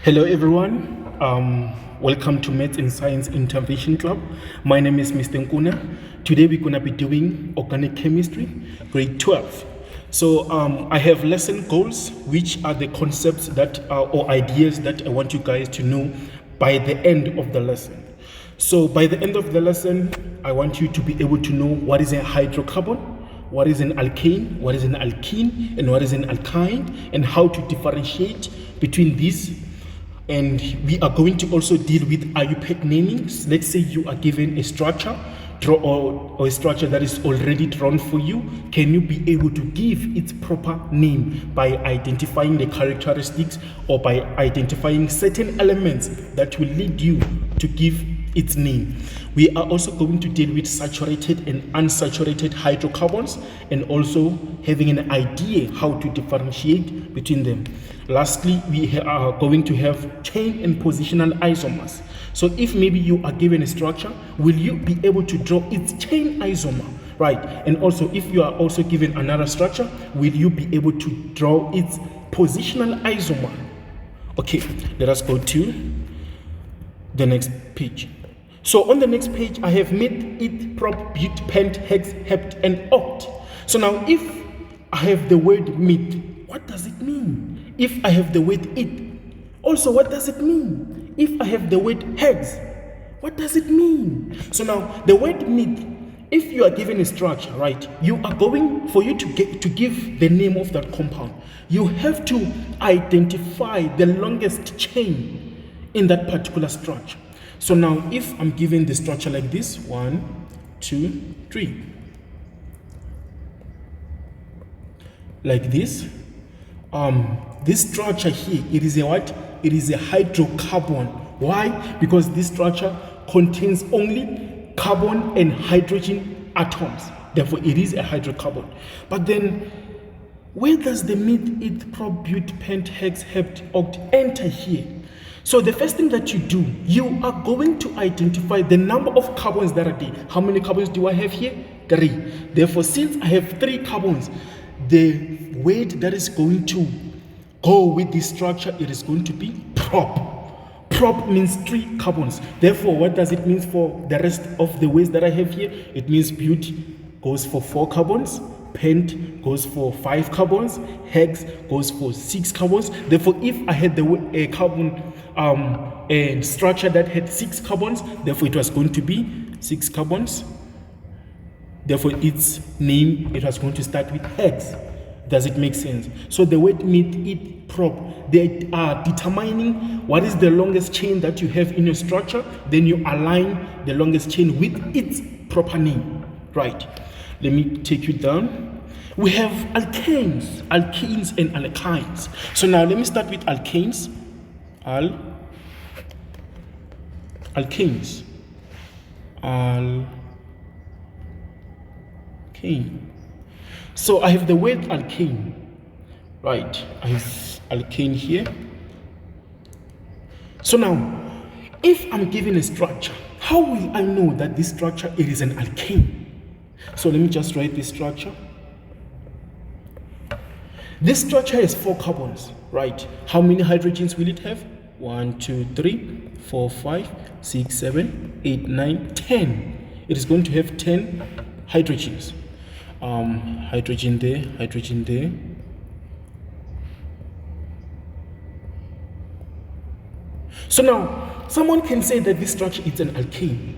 Hello everyone, welcome to Maths and Science Intervention Club. My name is Mr. Nkuna. Today we're going to be doing organic chemistry, grade 12. So I have lesson goals, which are the concepts that or ideas that I want you guys to know by the end of the lesson. So by the end of the lesson, I want you to be able to know what is a hydrocarbon, what is an alkane, what is an alkene, and what is an alkyne, and how to differentiate between these. And we are going to also deal with IUPAC namings. Let's say you are given a structure or a structure that is already drawn for you. Can you be able to give its proper name by identifying the characteristics or by identifying certain elements that will lead you to give its name? We are also going to deal with saturated and unsaturated hydrocarbons and also having an idea how to differentiate between them. Lastly, we are going to have chain and positional isomers. So if maybe you are given a structure, will you be able to draw its chain isomer? Right. And also if you are also given another structure, will you be able to draw its positional isomer? Okay, let us go to the next page. So on the next page, I have made it prop, but, pent, hex, hept, and oct. So now if I have the word mid, what does it mean? If I have the word it, also what does it mean? If I have the word hex, what does it mean? So now the word mid, if you are given a structure, right, you are going, for you to give the name of that compound, you have to identify the longest chain in that particular structure. So now if I'm given the structure like this, 1, 2, 3, like this, this structure here, it is a what? It is a hydrocarbon. Why? Because this structure contains only carbon and hydrogen atoms. Therefore, it is a hydrocarbon. But then, where does the mid, it, prop, but, pent, hex, hept, oct enter here? So the first thing that you do, you are going to identify the number of carbons that are there. How many carbons do I have here? 3. Therefore, since I have 3 carbons, the weight that is going to go with this structure, it is going to be prop. Prop means 3 carbons. Therefore, what does it mean for the rest of the weights that I have here? It means but goes for 4 carbons, pent goes for 5 carbons, hex goes for 6 carbons. Therefore, if I had a carbon a structure that had 6 carbons, therefore it was going to be 6 carbons. Therefore, its name, it was going to start with hex. Does it make sense? So the word mid, it, prop, they are determining what is the longest chain that you have in your structure. Then you align the longest chain with its proper name. Right. Let me take you down. We have alkanes, alkenes, and alkynes. So now let me start with alkanes. Alkanes. Alkane. So I have the word alkane, right? I have alkane here. So now, if I'm given a structure, how will I know that this structure, it is an alkane? So let me just write this structure. This structure has 4 carbons, right? How many hydrogens will it have? 1, 2, 3, 4, 5, 6, 7, 8, 9, 10. It is going to have 10 hydrogens. Hydrogen there, hydrogen there. So now, someone can say that this structure is an alkane.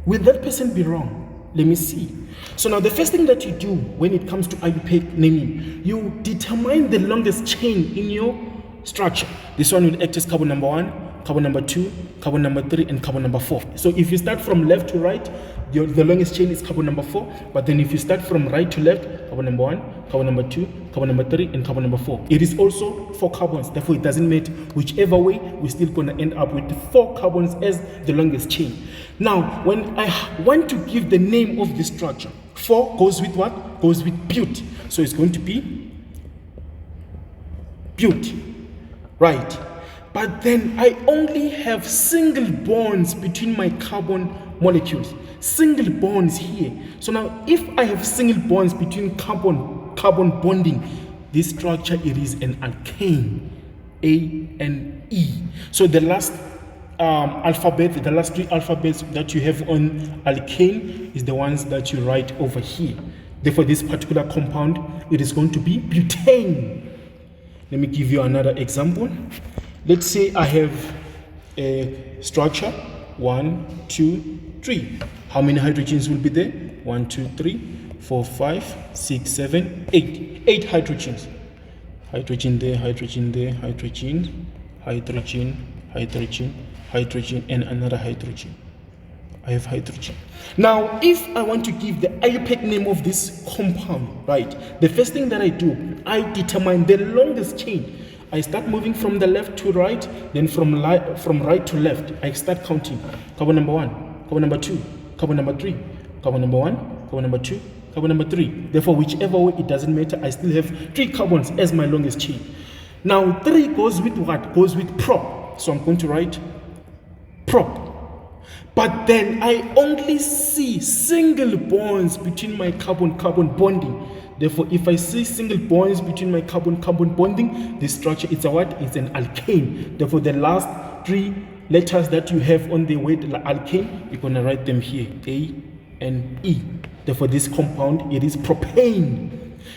Will that person be wrong? Let me see. So now the first thing that you do when it comes to IUPAC naming, you determine the longest chain in your structure. This one will act as carbon number 1, carbon number 2, carbon number 3, and carbon number 4. So if you start from left to right, the longest chain is carbon number 4. But then if you start from right to left, carbon number 1, carbon number 2, carbon number 3, and carbon number 4. It is also 4 carbons. Therefore, it doesn't matter whichever way, we're still going to end up with 4 carbons as the longest chain. Now, when I want to give the name of this structure, 4 goes with what? Goes with but. So it's going to be but. Right. But then I only have single bonds between my carbon molecules. Single bonds here. So now if I have single bonds between carbon bonding, this structure, it is an alkane. A, and E. So the last alphabet, the last three alphabets that you have on alkane is the ones that you write over here. Therefore, this particular compound, it is going to be butane. Let me give you another example. Let's say I have a structure 1, 2, 3. How many hydrogens will be there? 1, 2, 3, 4, 5, 6, 7, 8. 8 hydrogens. Hydrogen there, hydrogen there, hydrogen, hydrogen, hydrogen, hydrogen, and another hydrogen. I have hydrogen. Now, if I want to give the IUPAC name of this compound, right, the first thing that I do, I determine the longest chain. I start moving from the left to right, then from right to left. I start counting. Carbon number 1, carbon number 2, carbon number 3, carbon number 1, carbon number 2, carbon number 3. Therefore, whichever way, it doesn't matter. I still have 3 carbons as my longest chain. Now, 3 goes with what? Goes with prop. So I'm going to write prop. But then I only see single bonds between my carbon-carbon bonding. Therefore, if I see single bonds between my carbon-carbon bonding, this structure is a what? It's an alkane. Therefore, the last 3 letters that you have on the word alkane, you're going to write them here, A and E. Therefore, this compound, it is propane.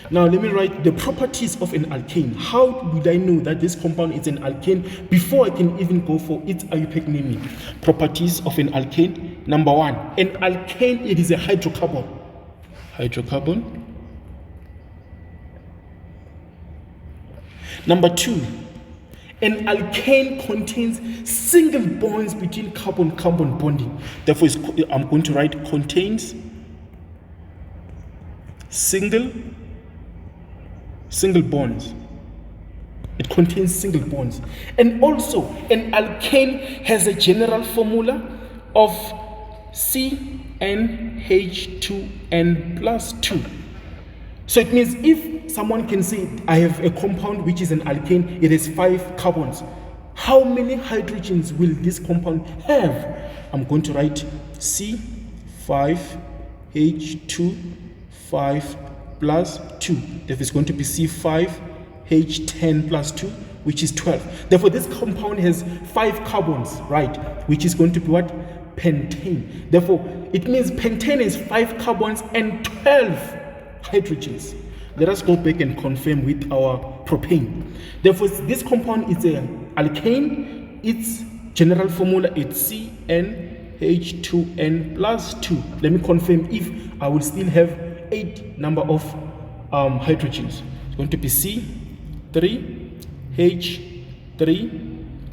Now, let me write the properties of an alkane. How would I know that this compound is an alkane before I can even go for its IUPAC naming? Properties of an alkane. Number 1, an alkane, it is a hydrocarbon. Hydrocarbon. Number 2, an alkane contains single bonds between carbon-carbon bonding. Therefore, I'm going to write contains single bonds. It contains single bonds. And also, an alkane has a general formula of CnH2n plus 2. So it means if someone can say, I have a compound which is an alkane, it has 5 carbons. How many hydrogens will this compound have? I'm going to write C5H2 5 plus 2. Therefore, it's going to be C5H10 plus 2, which is 12. Therefore, this compound has 5 carbons, right? Which is going to be what? Pentane. Therefore, it means pentane is 5 carbons and 12 hydrogens. Let us go back and confirm with our propane. Therefore, this compound is an alkane. Its general formula is CnH2n plus 2. Let me confirm if I will still have 8 number of hydrogens. It's going to be C3H3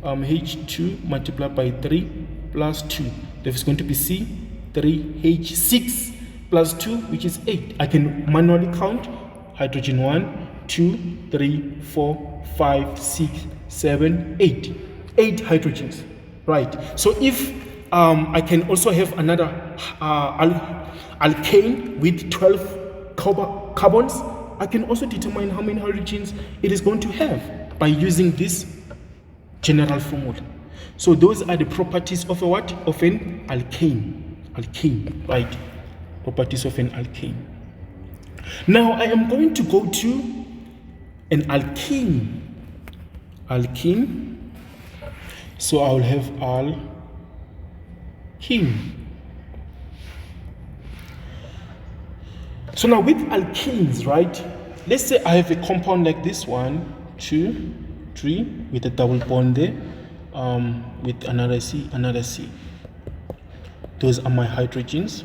H2 multiplied by 3 plus 2. Therefore, it's going to be C3H6 plus 2, which is 8. I can manually count hydrogen 1, 2, 3, 4, 5, 6, 7, 8. 8 hydrogens, right? So if I can also have another alkane with 12 carbons, I can also determine how many hydrogens it is going to have by using this general formula. So those are the properties of a what? Of an alkane. Alkane, right? Properties of an alkane. Now I am going to go to an alkene. Alkene. So I will have alkene. So now with alkenes, right? Let's say I have a compound like this 1, 2, 3 with a double bond there, with another C, another C. Those are my hydrogens.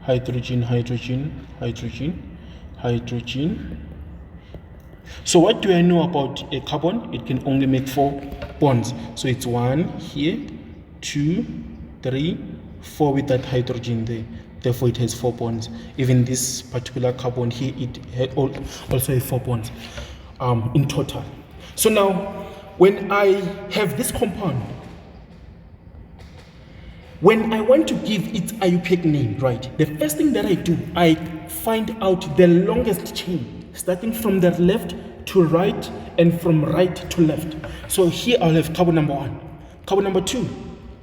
Hydrogen, hydrogen, hydrogen, hydrogen. So what do I know about a carbon? It can only make 4 bonds. So it's 1 here, 2, 3, 4 with that hydrogen there. Therefore, it has 4 bonds. Even this particular carbon here, it also has 4 bonds in total. So now, when I have this compound, when I want to give its IUPAC name, right, the first thing that I do, I find out the longest chain, starting from the left to right and from right to left. So here I'll have carbon number 1, carbon number 2,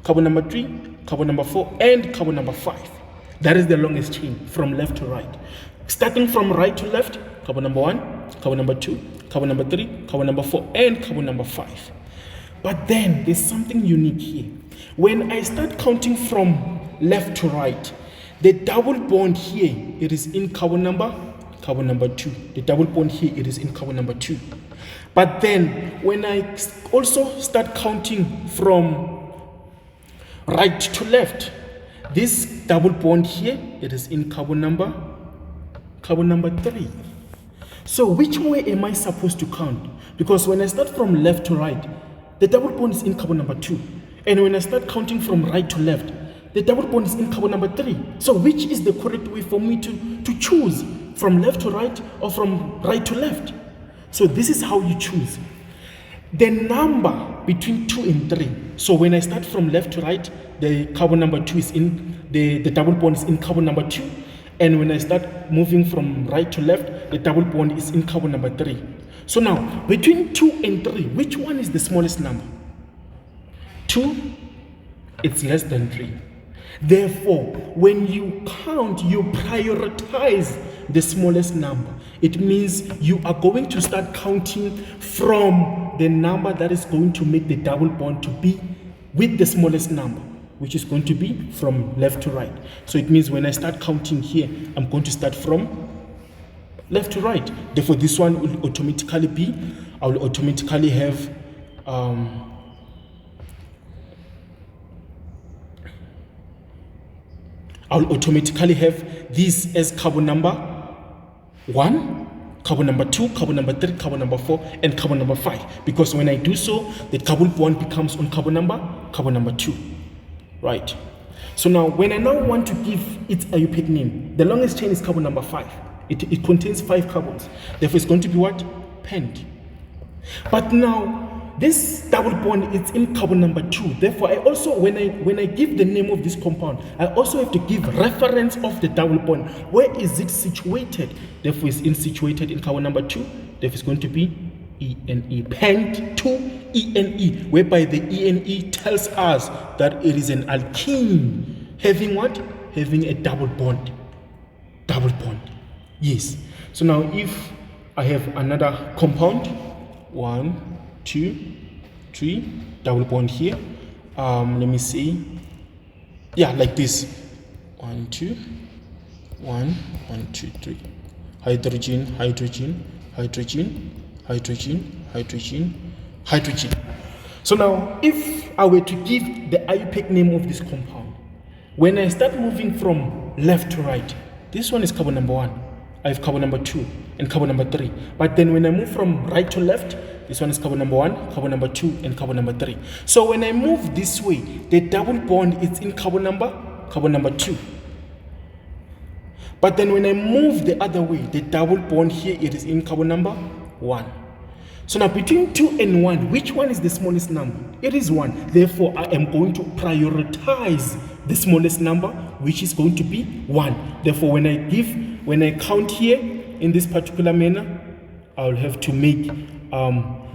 carbon number 3, carbon number 4, and carbon number 5. That is the longest chain from left to right. Starting from right to left, carbon number 1, carbon number 2, carbon number 3, carbon number 4, and carbon number 5. But then there's something unique here. When I start counting from left to right, the double bond here, it is in carbon number 2. The double bond here, it is in carbon number 2. But then when I also start counting from right to left, this double bond here, it is in carbon number 3. So which way am I supposed to count? Because when I start from left to right, the double bond is in carbon number 2. And when I start counting from right to left, the double bond is in carbon number 3. So which is the correct way for me to choose? From left to right or from right to left? So this is how you choose. The number between 2 and 3. So when I start from left to right, the carbon number 2 is in, the double bond is in carbon number 2. And when I start moving from right to left, the double bond is in carbon number 3. So now, between 2 and 3, which one is the smallest number? 2, it's less than 3. Therefore, when you count, you prioritize the smallest number. It means you are going to start counting from the number that is going to make the double bond to be with the smallest number, which is going to be from left to right. So it means when I start counting here, I'm going to start from left to right. Therefore, this one will automatically be, I will automatically have this as carbon number 1, carbon number 2, carbon number 3, carbon number 4, and carbon number 5. Because when I do so, the double bond becomes on carbon number 2. Right. So now, when I now want to give its IUPAC name, the longest chain is carbon number 5. It contains 5 carbons. Therefore, it's going to be what? Pent. But now, this double bond is in carbon number 2. Therefore, I also, when I give the name of this compound, I also have to give reference of the double bond. Where is it situated? Therefore, it's situated in carbon number 2. Therefore, it's going to be ENE, pent 2 ENE, whereby the ENE tells us that it is an alkene having what? Having a double bond. Double bond. Yes. So now if I have another compound, 1, 2, 3, double bond here. Let me see. Yeah, like this. 1, 2, 1, 1, 2, 3. Hydrogen, hydrogen, hydrogen, hydrogen, hydrogen, hydrogen. So now, if I were to give the IUPAC name of this compound, when I start moving from left to right, this one is carbon number 1. I have carbon number 2 and carbon number 3. But then when I move from right to left, this one is carbon number 1, carbon number 2, and carbon number 3. So when I move this way, the double bond is in carbon number 2. But then when I move the other way, the double bond here, it is in carbon number 1. So now between 2 and 1, which one is the smallest number? It is 1. Therefore, I am going to prioritize the smallest number, which is going to be 1. Therefore, when I count here in this particular manner, I'll have to make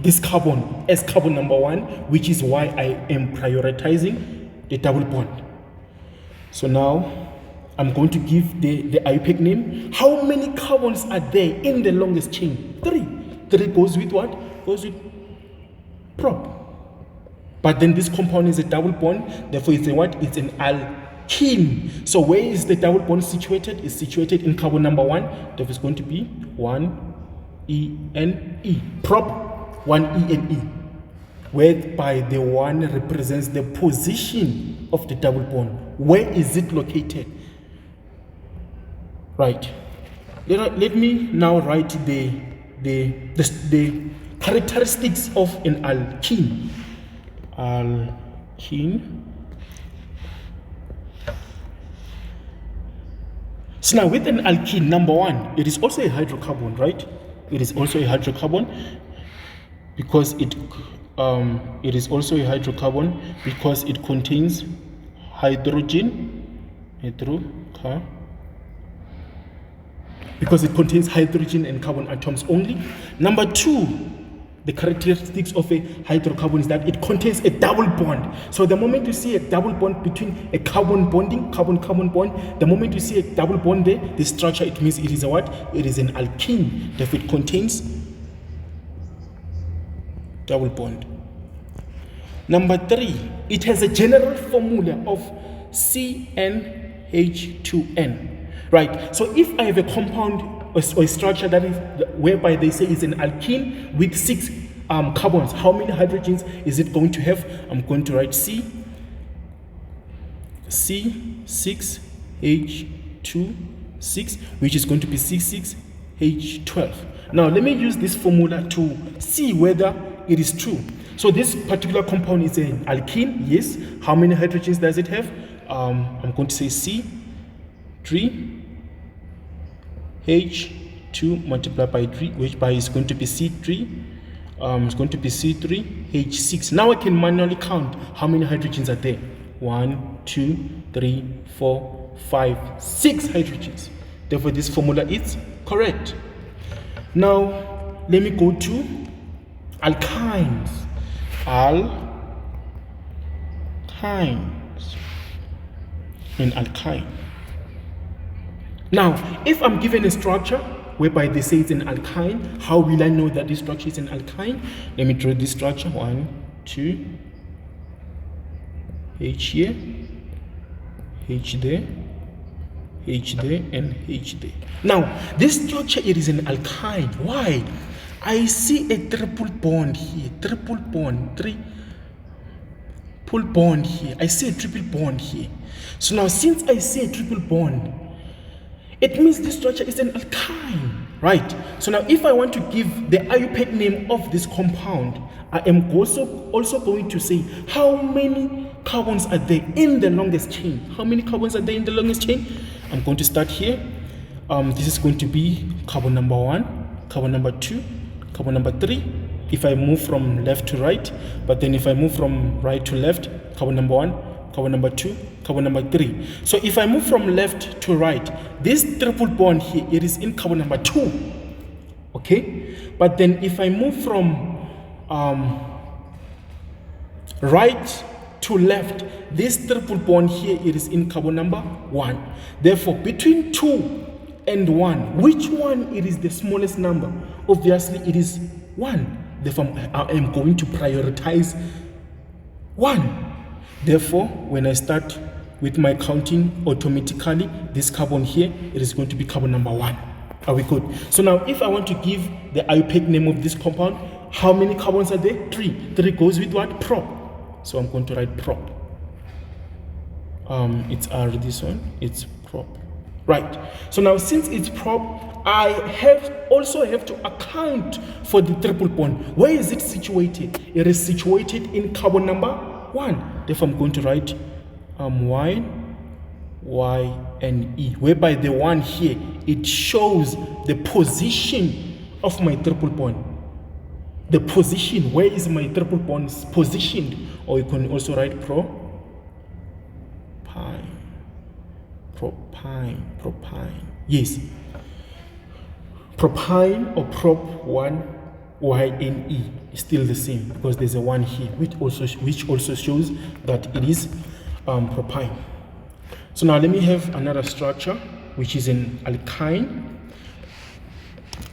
this carbon as carbon number 1, which is why I am prioritizing the double bond. So now I'm going to give the IUPAC name. How many carbons are there in the longest chain? 3. 3 goes with what? Goes with prop. But then this compound is a double bond, therefore it's a what? It's an alkene. So where is the double bond situated? It's situated in carbon number 1, therefore it's going to be 1 ENE. Prop 1 ENE. Whereby the 1 represents the position of the double bond. Where is it located? Right. Let me now write the characteristics of an alkene. Alkene. So now with an alkene, number 1, it is also a hydrocarbon, right? It is also a hydrocarbon because it is also a hydrocarbon because it contains hydrogen, because it contains hydrogen and carbon atoms only. Number 2, The characteristics of a hydrocarbon is that it contains a double bond. So the moment you see a double bond between a carbon bonding, carbon-carbon bond, the moment you see a double bond there, the structure, it means it is a what? It is an alkene. Therefore it contains double bond. Number 3, it has a general formula of CnH2n. Right, so if I have a compound or a structure that is whereby they say it's an alkene with 6 carbons, how many hydrogens is it going to have? I'm going to write C6H2 which is going to be C6H12. Now let me use this formula to see whether it is true. So this particular compound is an alkene, yes. How many hydrogens does it have? I'm going to say C3H2 multiplied by 3, which by is going to be C3. It's going to be C3H6. Now I can manually count how many hydrogens are there. 1, 2, 3, 4, 5, 6 hydrogens. Therefore, this formula is correct. Now, let me go to alkynes. Alkynes. An alkyne. Now, if I'm given a structure whereby they say it's an alkyne, how will I know that this structure is an alkyne? Let me draw this structure. 1, 2, H here, H there, H there, and H there. Now, this structure, it is an alkyne. Why? I see a triple bond here, triple bond here. I see a triple bond here. So now, since I see a triple bond, it means this structure is an alkyne, right? So now if I want to give the IUPAC name of this compound, I am also going to say how many carbons are there in the longest chain. How many carbons are there in the longest chain? I'm going to start here. This is going to be carbon number 1, carbon number 2, carbon number 3. If I move from left to right, but then if I move from right to left, carbon number 1, carbon number 2, carbon number 3. So if I move from left to right, this triple bond here, it is in carbon number 2. Okay? But then if I move from right to left, this triple bond here, it is in carbon number 1. Therefore, between 2 and 1, which one it is the smallest number? Obviously, it is 1. Therefore, I am going to prioritize 1. Therefore, when I start with my counting automatically, this carbon here, it is going to be carbon number 1. Are we good? So now, if I want to give the IUPAC name of this compound, how many carbons are there? 3. 3 goes with what? Prop. So I'm going to write prop. It's R, this one. It's prop. Right. So now, since it's prop, I also have to account for the triple bond. Where is it situated? It is situated in carbon number 1. Therefore, I'm going to write Y, and E, whereby the 1 here, it shows the position of my triple bond. The position, where is my triple bond positioned? Or you can also write propyne. Yes. Propyne or prop 1, Y and E is still the same because there's a 1 here, which also shows that it is propyne. So now let me have another structure, which is an alkyne.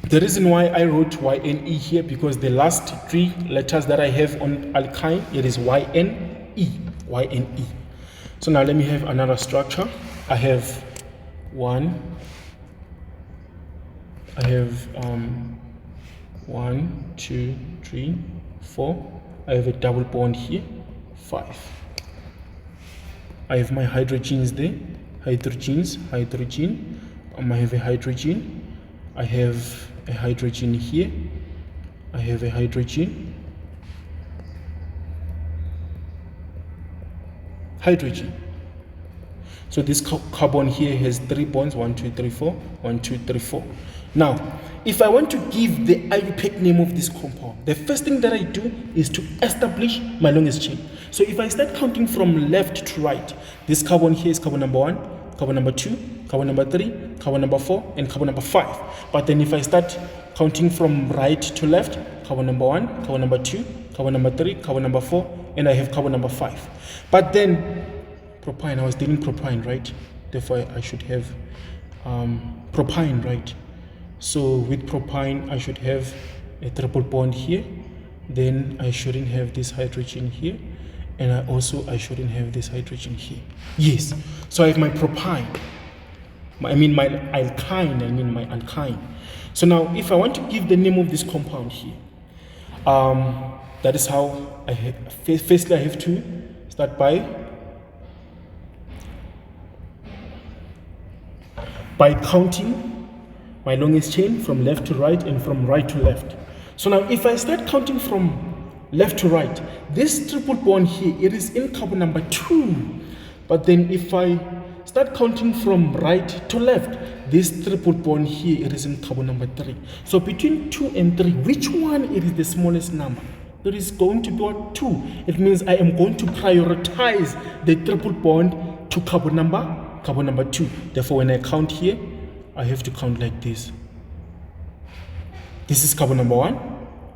The reason why I wrote Y and E here, because the last 3 letters that I have on alkyne, it is Y and E. Y and E. So now let me have another structure. I have 1. I have 1, 2, 3, 4. I have a double bond here, 5. I have my hydrogens there, hydrogen. I have a hydrogen. I have a hydrogen here. I have a hydrogen. So this carbon here has 3 bonds, 1, 2, 3, 4, 1, 2, 3, 4. Now, if I want to give the IUPAC name of this compound, the first thing that I do is to establish my longest chain. So if I start counting from left to right, this carbon here is carbon number 1, carbon number 2, carbon number 3, carbon number 4, and carbon number 5. But then if I start counting from right to left, carbon number 1, carbon number 2, carbon number 3, carbon number 4, and I have carbon number 5. But then propine, I was dealing propine, right? Therefore I should have propine, right? So with propine I should have a triple bond here, then I shouldn't have this hydrogen here, and I shouldn't have this hydrogen here. Yes, so I have my propine, my alkyne. So now if I want to give the name of this compound here, that is how I have, firstly I have to start by counting my longest chain from left to right and from right to left. So now if I start counting from left to right, this triple bond here, it is in carbon number 2. But then if I start counting from right to left, this triple bond here, it is in carbon number 3. So between 2 and 3, which one it is the smallest number? There is going to be what? 2. It means I am going to prioritize the triple bond to carbon number 2. Therefore when I count here, I have to count like this. This is carbon number 1,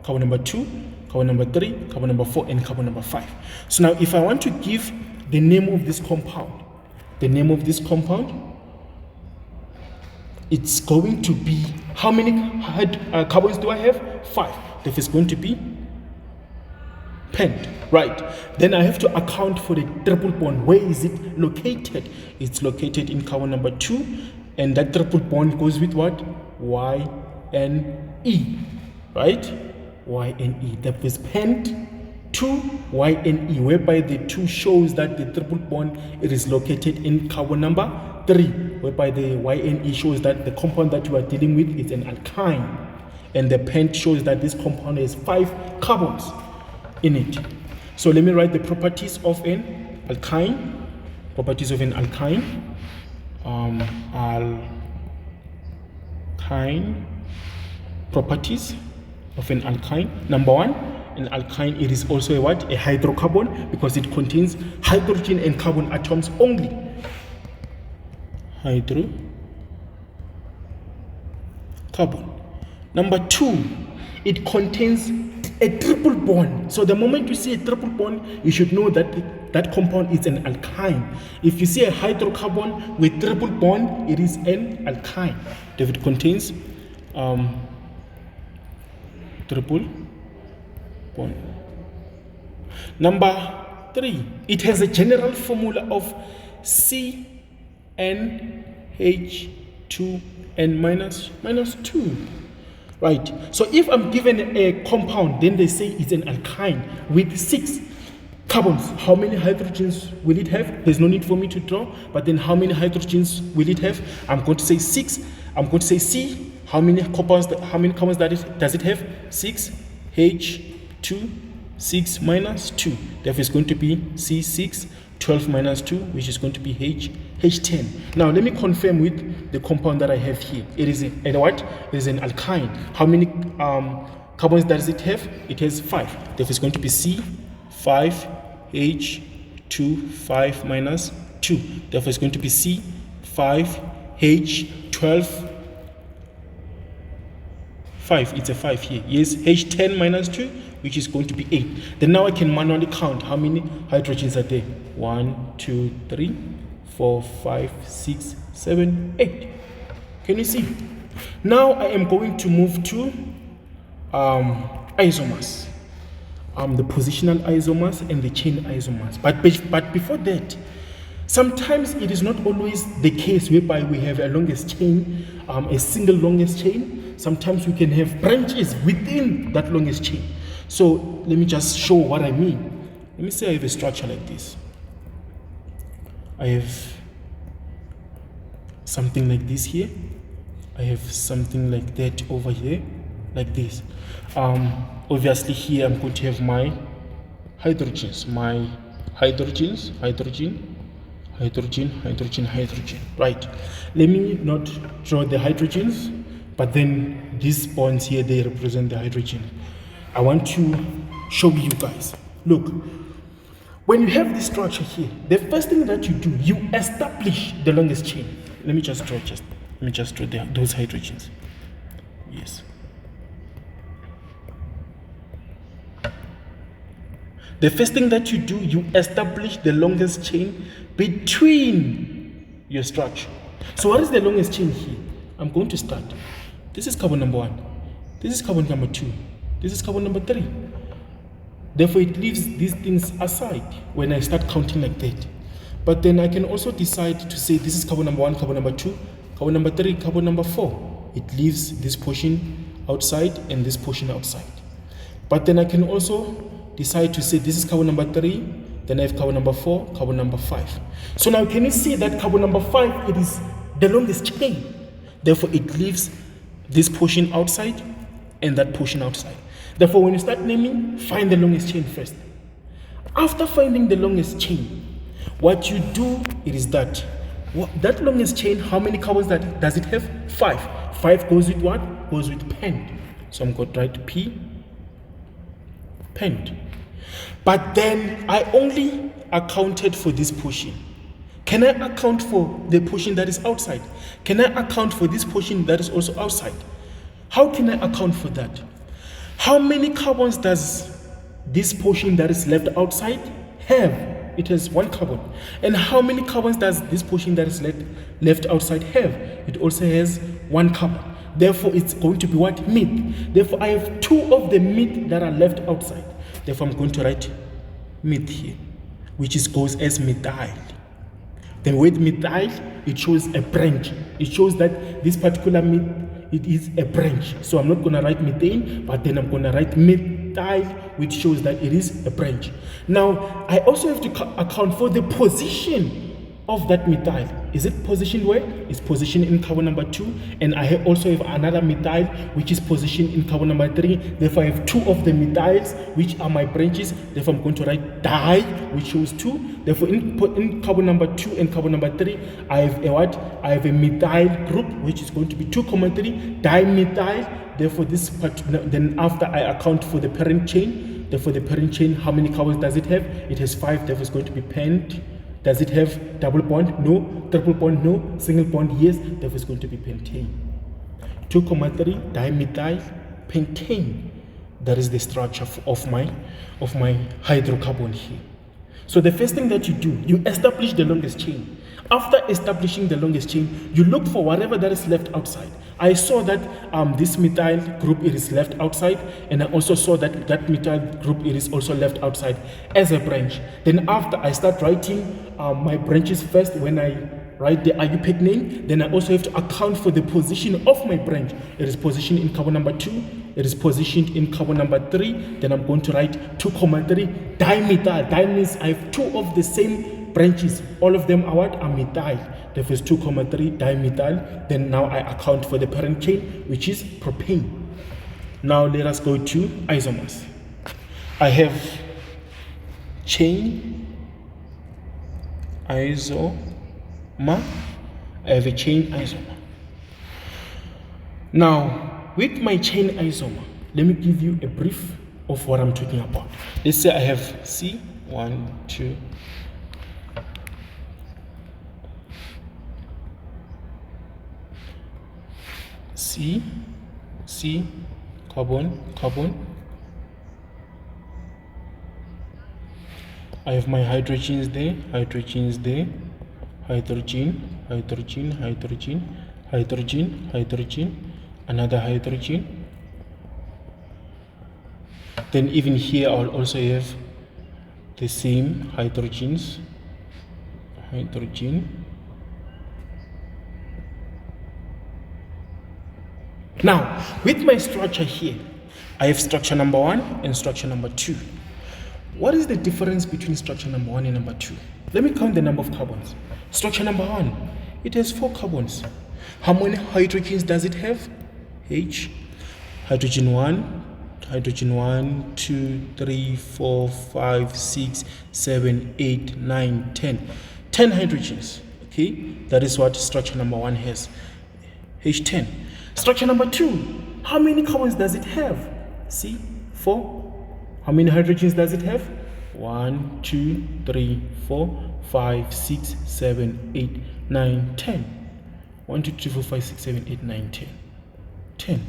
carbon number 2, carbon number 3, carbon number 4, and carbon number 5. So now if I want to give the name of this compound, it's going to be, how many carbons do I have? 5. Therefore it's going to be pent, right? Then I have to account for the triple bond. Where is it located? It's located in carbon number 2, and that triple bond goes with what? Y and E, right? Y and E. That is pent 2 Y and E, whereby the 2 shows that the triple bond, it is located in carbon number 3, whereby the Y and E shows that the compound that you are dealing with is an alkyne, and the pent shows that this compound has 5 carbons in it. So let me write the properties of an alkyne. Properties of an alkyne. Alkyne. Properties of an alkyne. Number 1, an alkyne, it is also a what? A hydrocarbon, because it contains hydrogen and carbon atoms only. Hydrocarbon. Number 2, it contains a triple bond. So the moment you see a triple bond, you should know that that compound is an alkyne. If you see a hydrocarbon with triple bond, it is an alkyne. If it contains triple bond. Number 3, it has a general formula of CnH2n minus 2. Right, so if I'm given a compound, then they say it's an alkyne with 6 carbons. How many hydrogens will it have? There's no need for me to draw, but then how many hydrogens will it have? I'm going to say 6. I'm going to say C. How many carbons does it have? 6 H2, 6 minus 2. Therefore it's going to be C6, 12 minus 2, which is going to be H10. Now let me confirm with the compound that I have here. It is what? It is an alkyne. How many carbons does it have? It has 5. Therefore it's going to be C5 H2, 5 minus 2. Therefore it's going to be C5 H12 5. It's a 5 here. Yes, H10 minus 2, which is going to be 8. Then now I can manually count how many hydrogens are there. 1, 2, 3, 4, 5, 6, 7, 8. Can you see? Now I am going to move to isomers. The positional isomers and the chain isomers. But before that, sometimes it is not always the case whereby we have a longest chain, a single longest chain. Sometimes we can have branches within that longest chain. So let me just show what I mean. Let me say I have a structure like this. I have something like this here. I have something like that over here, like this. Obviously here I'm going to have my hydrogens, hydrogen, right? Let me not draw the hydrogens, but then these bonds here, they represent the hydrogen. I want to show you guys. Look, when you have this structure here, the first thing that you do, you establish the longest chain. Let me just draw those hydrogens. Yes. The first thing that you do, you establish the longest chain between your structure. So what is the longest chain here? I'm going to start. This is carbon number 1. This is carbon number 2. This is carbon number 3. Therefore, it leaves these things aside when I start counting like that. But then I can also decide to say this is carbon number 1, carbon number 2, carbon number 3, carbon number 4. It leaves this portion outside and this portion outside. But then I can also decide to say this is carbon number 3, then I have carbon number 4, carbon number 5. So now can you see that carbon number 5, it is the longest chain. Therefore, it leaves this portion outside and that portion outside. Therefore, when you start naming, find the longest chain first. After finding the longest chain, what you do is that longest chain, how many carbons does it have? 5. 5 goes with what? Goes with pent. So I'm going to write P, pent. But then I only accounted for this portion. Can I account for the portion that is outside? Can I account for this portion that is also outside? How can I account for that? How many carbons does this portion that is left outside have? It has 1 carbon. And how many carbons does this portion that is left outside have? It also has 1 carbon. Therefore, it's going to be what? Mid. Therefore, I have 2 of the mid that are left outside. Therefore, I'm going to write mid here, which goes as methyl. Then with methyl, it shows a branch. It shows that this particular mid, it is a branch. So I'm not going to write methane, but then I'm going to write methyl, which shows that it is a branch. Now, I also have to account for the position of that methyl. Is it positioned where? It's positioned in carbon number 2, and I also have another methyl which is positioned in carbon number 3. Therefore, I have 2 of the methyls which are my branches. Therefore, I'm going to write di, which shows 2. Therefore, in carbon number 2 and carbon number 3, I have a what? I have a methyl group which is going to be 2, 3 dimethyl. Therefore, this part, then after I account for the parent chain, therefore the parent chain, how many carbons does it have? It has 5. Therefore, it's going to be pent. Does it have double bond? No. Triple bond? No. Single bond? Yes. Therefore, it's going to be pentane. 2, 3 dimethyl pentane. That is the structure of my hydrocarbon here. So the first thing that you do, you establish the longest chain. After establishing the longest chain, you look for whatever that is left outside. I saw that this methyl group, it is left outside, and I also saw that that methyl group, it is also left outside as a branch. Then after I start writing my branches first, when I write the IUPAC name, then I also have to account for the position of my branch. It is positioned in carbon number 2, it is positioned in carbon number 3, then I'm going to write 2, 3 dimethyl. Di means I have 2 of the same branches. All of them are what? Are methyl. Therefore, it's 2, 3 dimethyl. Then now I account for the parent chain, which is propane. Now let us go to isomers. I have chain isomer. I have a chain isomer. Now, with my chain isomer, let me give you a brief of what I'm talking about. Let's say I have C, 1, 2, C, carbon. I have my hydrogens there, hydrogen, another hydrogen. Then even here I'll also have the same hydrogens, Now, with my structure here, I have structure number 1 and structure number 2. What is the difference between structure number 1 and number 2? Let me count the number of carbons. Structure number 1, it has 4 carbons. How many hydrogens does it have? H. Hydrogen 1, 2, 3, 4, 5, 6, 7, 8, 9, 10. 10 hydrogens. Okay, that is what structure number 1 has. H10. Structure number 2, how many carbons does it have? See, 4. How many hydrogens does it have? 1, 2, 3, 4, 5, 6, 7, 8, 9, 10. 1, 2, 3, 4, 5, 6, 7, 8, 9, 10. 10.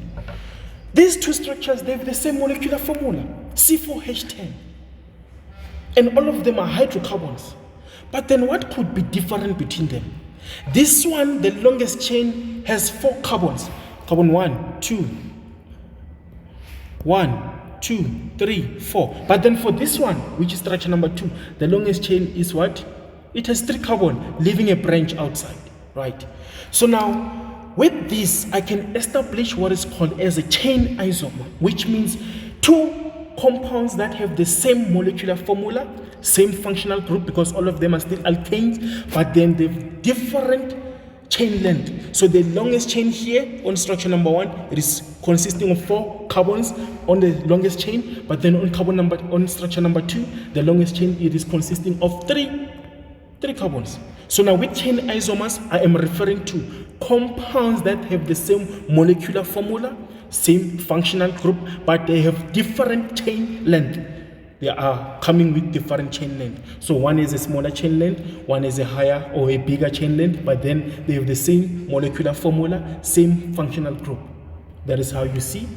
These two structures, they have the same molecular formula, C4H10. and all of them are hydrocarbons. But then what could be different between them? This one, the longest chain, has 4 carbons. Carbon 1, 2, 1, 2, 3, 4. But then for this one, which is structure number 2, the longest chain is what? It has 3 carbon, leaving a branch outside, right? So now, with this, I can establish what is called as a chain isomer, which means 2 compounds that have the same molecular formula, same functional group, because all of them are still alkanes, but then they have different chain length. So the longest chain here on structure number 1, it is consisting of 4 carbons on the longest chain, but then on structure number 2, the longest chain, it is consisting of 3 carbons. So now with chain isomers, I am referring to compounds that have the same molecular formula, same functional group, but they have different chain length. They are coming with different chain length. So one is a smaller chain length, one is a higher or a bigger chain length, but then they have the same molecular formula, same functional group. That is how you see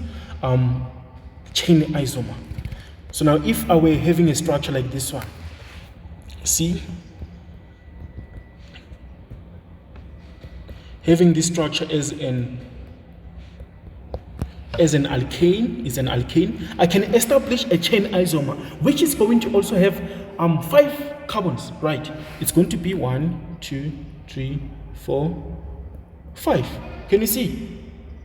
chain isomer. So now if I were having a structure like this one, see, having this structure as an alkane, is an alkane, I can establish a chain isomer, which is going to also have 5 carbons, right? It's going to be 1, 2, 3, 4, 5. Can you see?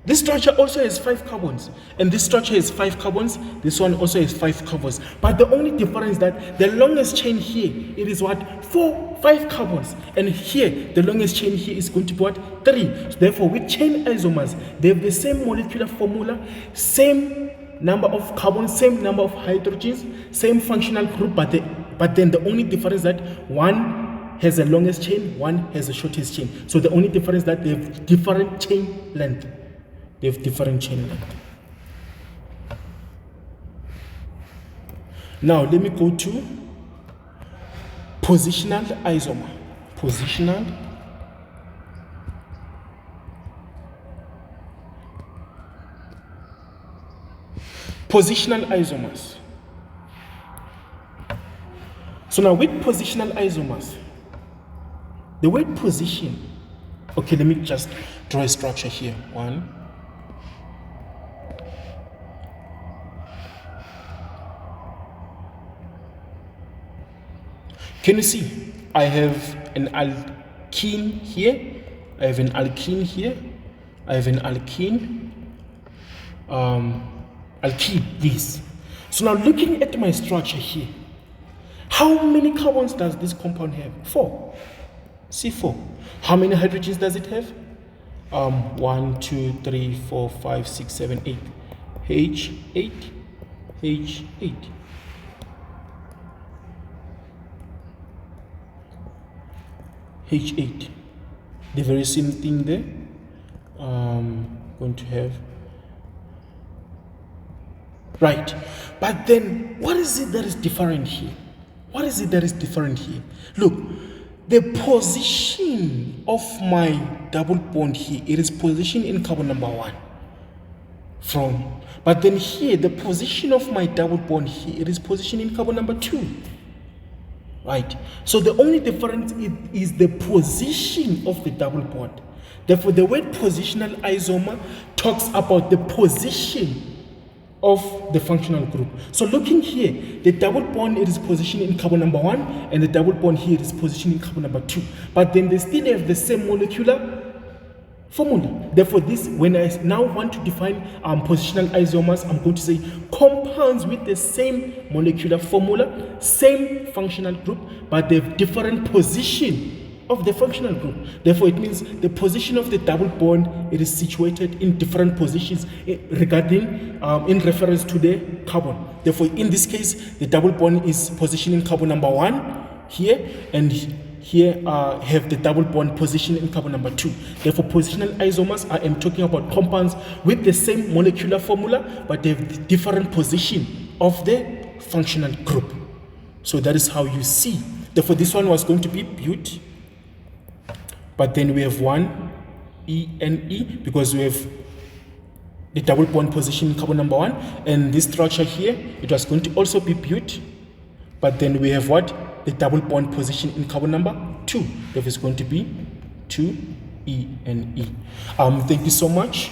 This structure also has 5 carbons, and this structure has 5 carbons. This one also has 5 carbons. But the only difference is that the longest chain here, it is what? 5 carbons. And here, the longest chain here is going to be what? 3. So therefore, with chain isomers, they have the same molecular formula, same number of carbons, same number of hydrogens, same functional group, but then the only difference is that one has the longest chain, one has the shortest chain. So the only difference is that they have different chain length. They have different chain length. Now let me go to positional isomer. Positional isomers. So now with positional isomers, the word position, okay, let me just draw a structure here. 1, can you see? I have an alkene here, I have an alkene here, I have an alkene, alkene, yes. So now looking at my structure here, how many carbons does this compound have? 4. See, 4. How many hydrogens does it have? 1, 2, 3, 4, 5, 6, 7, 8. H8, H8. H8, the very same thing there. Going to have, right, but then what is it that is different here? What is it that is different here? Look, the position of my double bond here, it is positioned in carbon number 1 but then here the position of my double bond here, it is positioned in carbon number 2. Right, so the only difference is the position of the double bond. Therefore, the word positional isomer talks about the position of the functional group. So looking here, the double bond, it is positioned in carbon number 1, and the double bond here is positioned in carbon number 2. But then they still have the same molecular formula. Therefore, this, when I now want to define positional isomers, I'm going to say compounds with the same molecular formula, same functional group, but they have different position of the functional group. Therefore, it means the position of the double bond, it is situated in different positions regarding, in reference to the carbon. Therefore, in this case, the double bond is positioning carbon number 1 here, and here have the double bond position in carbon number 2. Therefore, positional isomers, I am talking about compounds with the same molecular formula, but they have the different position of the functional group. So that is how you see. Therefore, this one was going to be but, but then we have 1 ENE because we have the double bond position in carbon number 1, and this structure here, it was going to also be but, But then we have what? The double bond position in carbon number 2. That is going to be 2 E and E. Thank you so much.